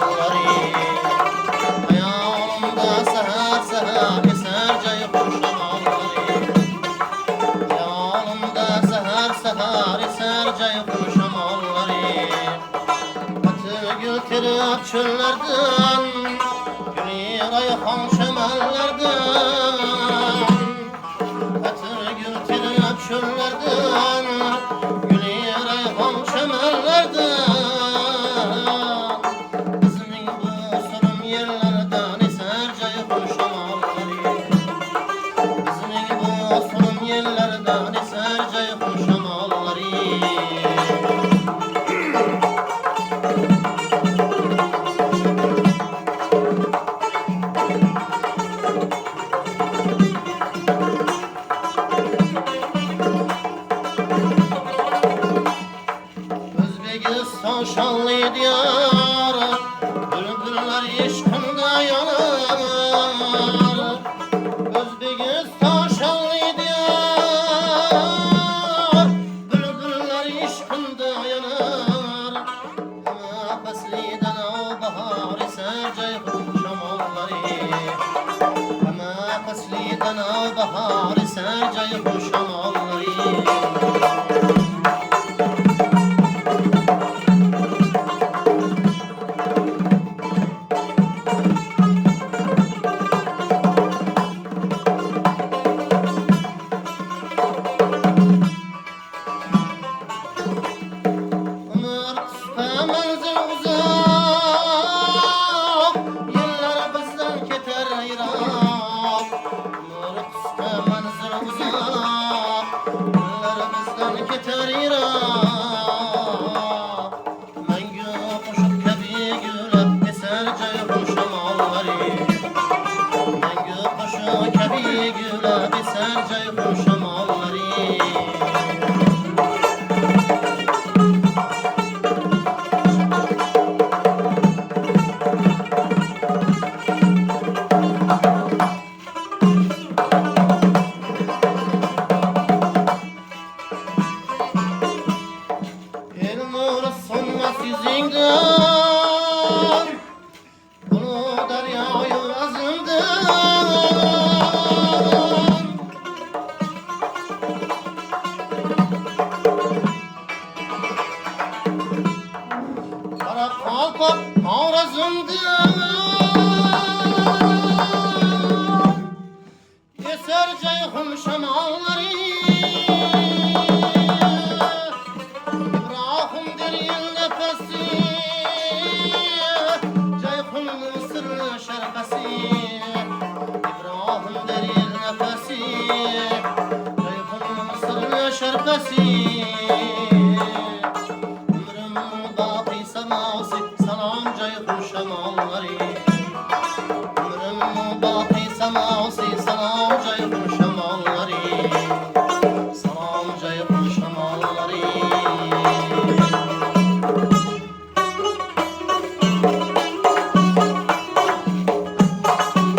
şamalları. Ayağımda seher seher eser cayhun şamalları. Ayağımda seher seher eser cayhun şamalları. Batı gül terip çöllerden, gülü rayhan şemellerden. Batı gül terip çöllerden, gülü rayhan şemellerden. Bizning bu sulum yerlerden eser cayhun şamalları. Bizning bu sulum yerlerden eser cayhun şamalları. Özbekistan şanlı diyar, bülbüller işkında yanar. Özbekistan şanlı diyar, bülbüller işkında yanar. Ama fasliden o bahar eser cayhun şamalları. Ama fasliden o bahar eser cayhun şamalları. Eser cayhun şamalları. İbrahim deril nefesi, cayhun sırrı şerfesi. İbrahim deril nefesi, cayhun sırrı şerfesi. Ömrüm baki seması, salam cayhun şamalları. Ömrüm baki seması, salam cayhun şamalları. Salam cayhun şamalları.